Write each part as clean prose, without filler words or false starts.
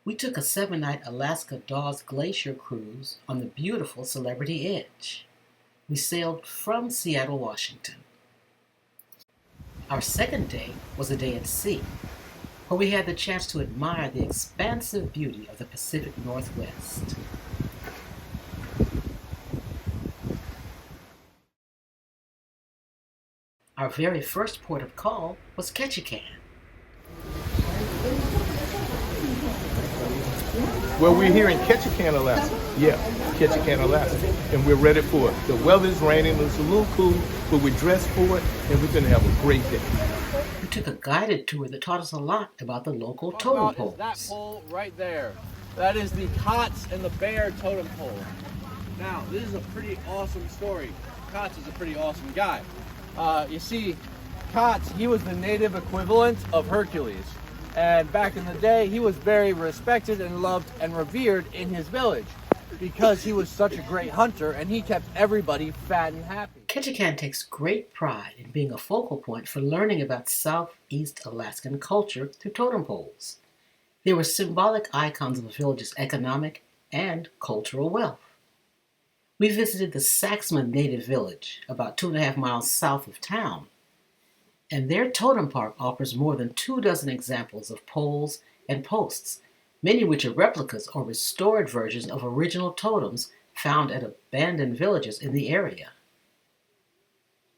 We took a 7-night Alaska Dawes Glacier cruise on the beautiful Celebrity Edge. We sailed from Seattle, Washington. Our second day was a day at sea, where we had the chance to admire the expansive beauty of the Pacific Northwest. Our very first port of call was Ketchikan. Well, we're here in Ketchikan, Alaska. Yeah, Ketchikan, Alaska. And we're ready for it. The weather's raining, it's a little cool, but we're dressed for it, and we're going to have a great day. We took a guided tour that taught us a lot about the local totem poles. That pole right there. That is the Kotz and the Bear totem pole. Now, this is a pretty awesome story. Kotz is a pretty awesome guy. You see, Kotz, he was the native equivalent of Hercules. And back in the day, he was very respected and loved and revered in his village because he was such a great hunter and he kept everybody fat and happy. Ketchikan takes great pride in being a focal point for learning about Southeast Alaskan culture through totem poles. They were symbolic icons of the village's economic and cultural wealth. We visited the Saxman Native Village, about 2.5 miles south of town, and their totem park offers more than 24 examples of poles and posts, many of which are replicas or restored versions of original totems found at abandoned villages in the area.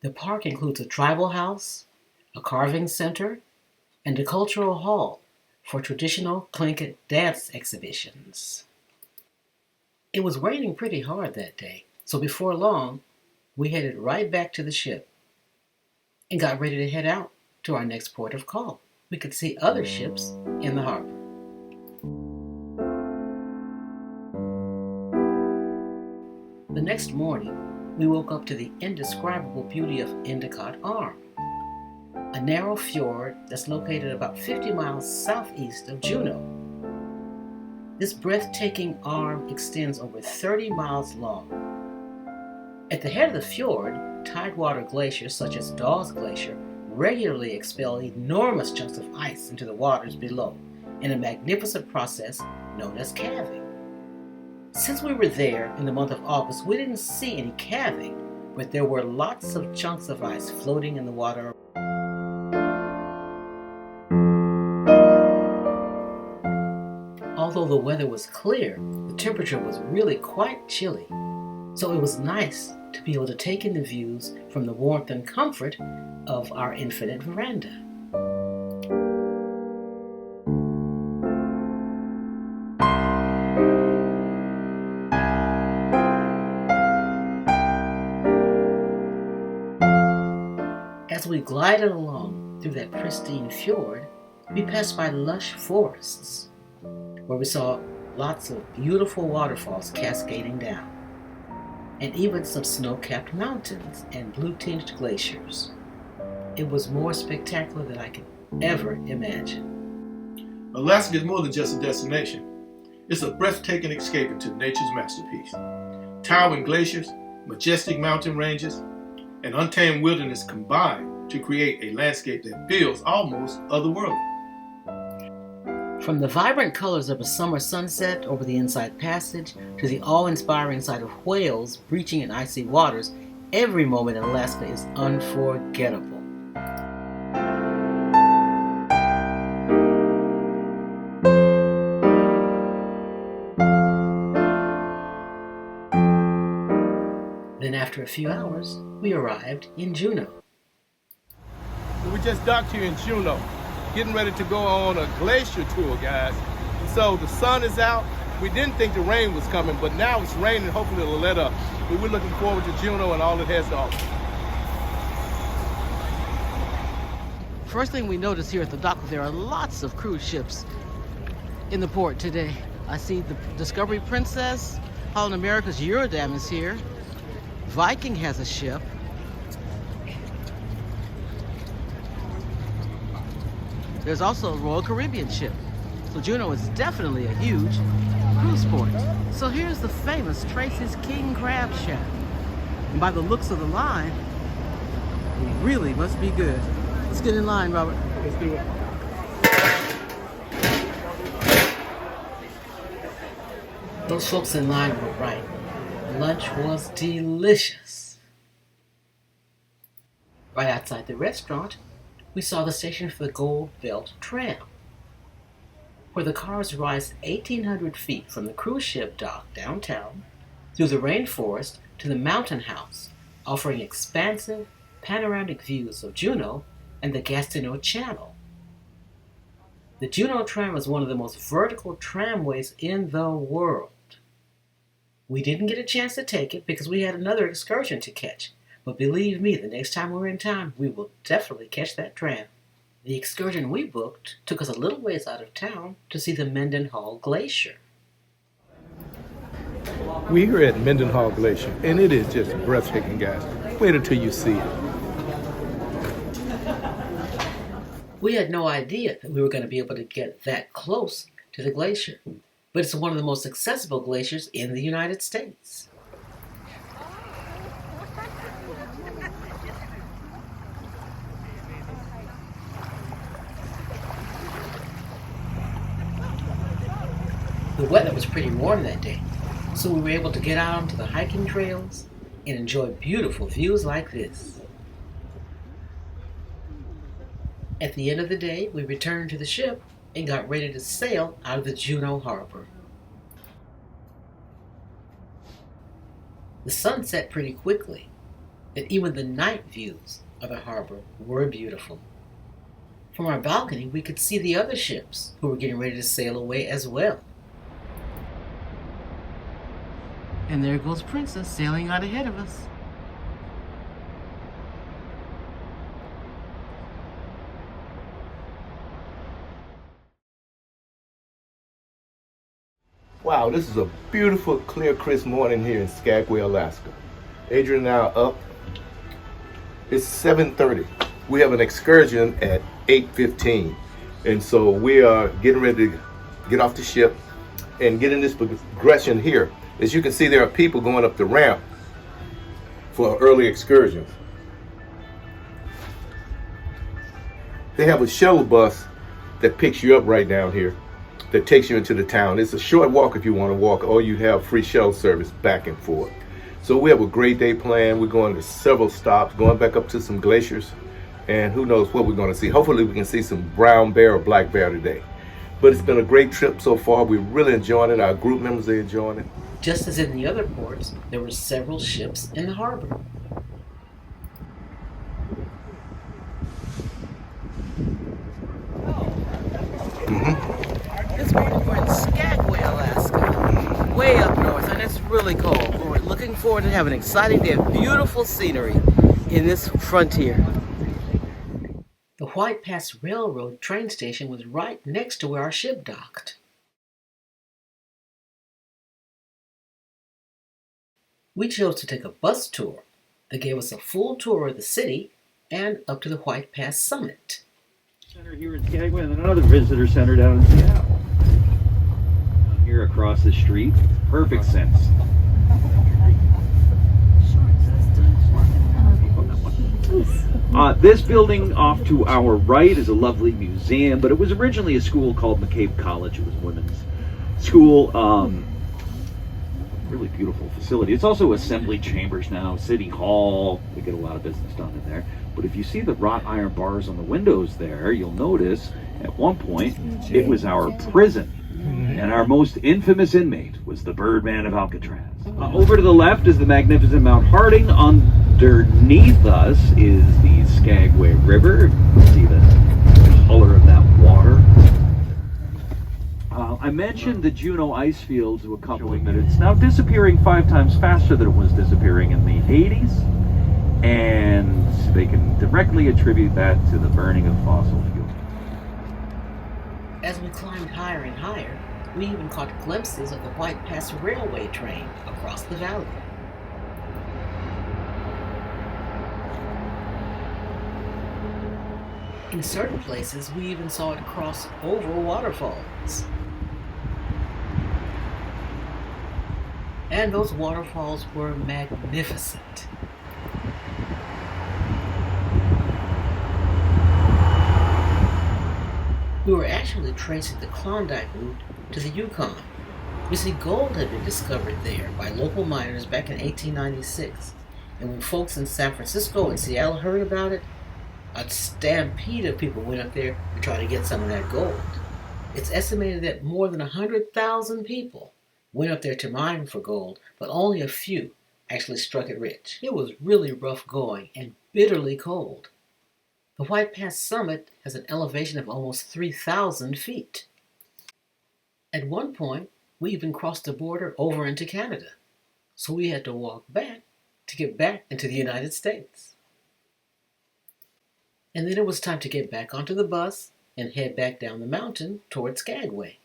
The park includes a tribal house, a carving center, and a cultural hall for traditional Tlingit dance exhibitions. It was raining pretty hard that day, so before long, we headed right back to the ship and got ready to head out to our next port of call. We could see other ships in the harbor. The next morning, we woke up to the indescribable beauty of Endicott Arm, a narrow fjord that's located about 50 miles southeast of Juneau. This breathtaking arm extends over 30 miles long. At the head of the fjord, tidewater glaciers such as Dawes Glacier regularly expel enormous chunks of ice into the waters below in a magnificent process known as calving. Since we were there in the month of August, we didn't see any calving, but there were lots of chunks of ice floating in the water. Although the weather was clear, the temperature was really quite chilly, so it was nice to be able to take in the views from the warmth and comfort of our infinite veranda. As we glided along through that pristine fjord, we passed by lush forests, where we saw lots of beautiful waterfalls cascading down, and even some snow-capped mountains and blue-tinged glaciers. It was more spectacular than I could ever imagine. Alaska is more than just a destination. It's a breathtaking escape into nature's masterpiece. Towering glaciers, majestic mountain ranges, and untamed wilderness combine to create a landscape that feels almost otherworldly. From the vibrant colors of a summer sunset over the Inside Passage to the awe-inspiring sight of whales breaching in icy waters, every moment in Alaska is unforgettable. Then after a few hours, we arrived in Juneau. We just docked here in Juneau, getting ready to go on a glacier tour, guys. So the sun is out. We didn't think the rain was coming, but now it's raining. Hopefully it'll let up. But we're looking forward to Juneau and all it has to offer. First thing we notice here at the dock, there are lots of cruise ships in the port today. I see the Discovery Princess, Holland America's Eurodam is here. Viking has a ship. There's also a Royal Caribbean ship. So Juneau is definitely a huge cruise port. So here's the famous Tracy's King Crab Shack. And by the looks of the line, it really must be good. Let's get in line, Robert. Let's do it. Those folks in line were right. Lunch was delicious. Right outside the restaurant, we saw the station for the Gold Belt Tram, where the cars rise 1,800 feet from the cruise ship dock downtown, through the rainforest to the mountain house, offering expansive, panoramic views of Juneau and the Gastineau Channel. The Juneau tram is one of the most vertical tramways in the world. We didn't get a chance to take it because we had another excursion to catch, but believe me, the next time we're in town, we will definitely catch that tram. The excursion we booked took us a little ways out of town to see the Mendenhall Glacier. We're here at Mendenhall Glacier, and it is just breathtaking, guys. Wait until you see it. We had no idea that we were going to be able to get that close to the glacier, but it's one of the most accessible glaciers in the United States. The weather was pretty warm that day, so we were able to get out onto the hiking trails and enjoy beautiful views like this. At the end of the day, we returned to the ship and got ready to sail out of the Juneau harbor. The sun set pretty quickly, and even the night views of the harbor were beautiful. From our balcony, we could see the other ships who were getting ready to sail away as well. And there goes Princess sailing out ahead of us. Wow, this is a beautiful, clear, crisp morning here in Skagway, Alaska. Adrian and I are up. It's 7:30. We have an excursion at 8:15. And so we are getting ready to get off the ship and get in this progression here. As you can see, there are people going up the ramp for early excursions. They have a shuttle bus that picks you up right down here, that takes you into the town. It's a short walk if you want to walk, or you have free shuttle service back and forth. So we have a great day planned. We're going to several stops, going back up to some glaciers, and who knows what we're going to see. Hopefully we can see some brown bear or black bear today. But it's been a great trip so far. We're really enjoying it. Our group members are enjoying it. Just as in the other ports, there were several ships in the harbor. This morning we're in Skagway, Alaska, way up north, and it's really cold. We're looking forward to having an exciting day of beautiful scenery in this frontier. The White Pass Railroad train station was right next to where our ship docked. We chose to take a bus tour that gave us a full tour of the city and up to the White Pass summit. Center here in Skagway, and then another visitor center down in Seattle. Here across the street, perfect sense. This building off to our right is a lovely museum, but it was originally a school called McCabe College. It was a women's school. Really beautiful facility. It's also assembly chambers now, city hall. We get a lot of business done in there. But if you see the wrought iron bars on the windows there, you'll notice at one point it was our prison. And our most infamous inmate was the Birdman of Alcatraz. Over to the left is the magnificent Mount Harding. Underneath us is the Skagway River. See the color of that water. I mentioned the Juneau ice fields a couple of minutes. Now disappearing 5 times faster than it was disappearing in the 80s. And they can directly attribute that to the burning of fossil fuel. As we climbed higher and higher, we even caught glimpses of the White Pass Railway train across the valley. In certain places, we even saw it cross over waterfalls. And those waterfalls were magnificent. We were actually tracing the Klondike route to the Yukon, You see, gold had been discovered there by local miners back in 1896, and when folks in San Francisco and Seattle heard about it, a stampede of people went up there to try to get some of that gold. It's estimated that more than 100,000 people went up there to mine for gold, but only a few actually struck it rich. It was really rough going and bitterly cold. The White Pass summit has an elevation of almost 3,000 feet. At one point, we even crossed the border over into Canada, so we had to walk back to get back into the United States. And then it was time to get back onto the bus and head back down the mountain toward Skagway.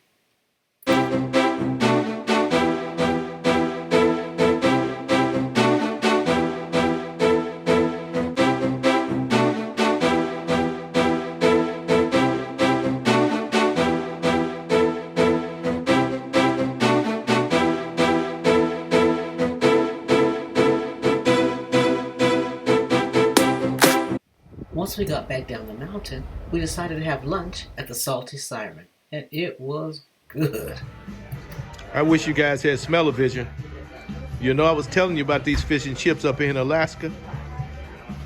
Once we got back down the mountain, we decided to have lunch at the Salty Siren, and it was good. I wish you guys had smell-o-vision. You know, I was telling you about these fish and chips up here in Alaska.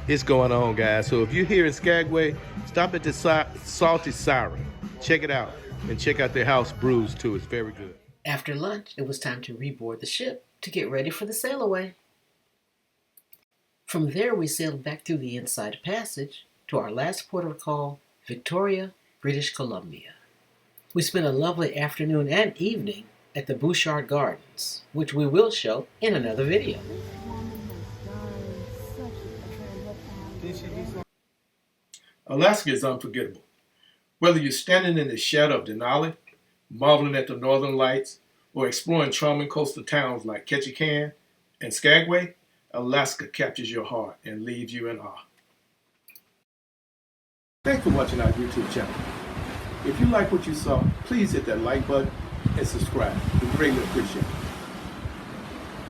It's going on, guys. So if you're here in Skagway, stop at the Salty Siren. Check it out. And check out their house brews, too. It's very good. After lunch, it was time to reboard the ship to get ready for the sail away. From there, we sailed back through the Inside Passage to our last port of call, Victoria, British Columbia. We spent a lovely afternoon and evening at the Bouchard Gardens, which we will show in another video. Alaska is unforgettable. Whether you're standing in the shadow of Denali, marveling at the northern lights, or exploring charming coastal towns like Ketchikan and Skagway, Alaska captures your heart and leaves you in awe. Thanks for watching our YouTube channel. If you like what you saw, please hit that like button and subscribe. We greatly appreciate it.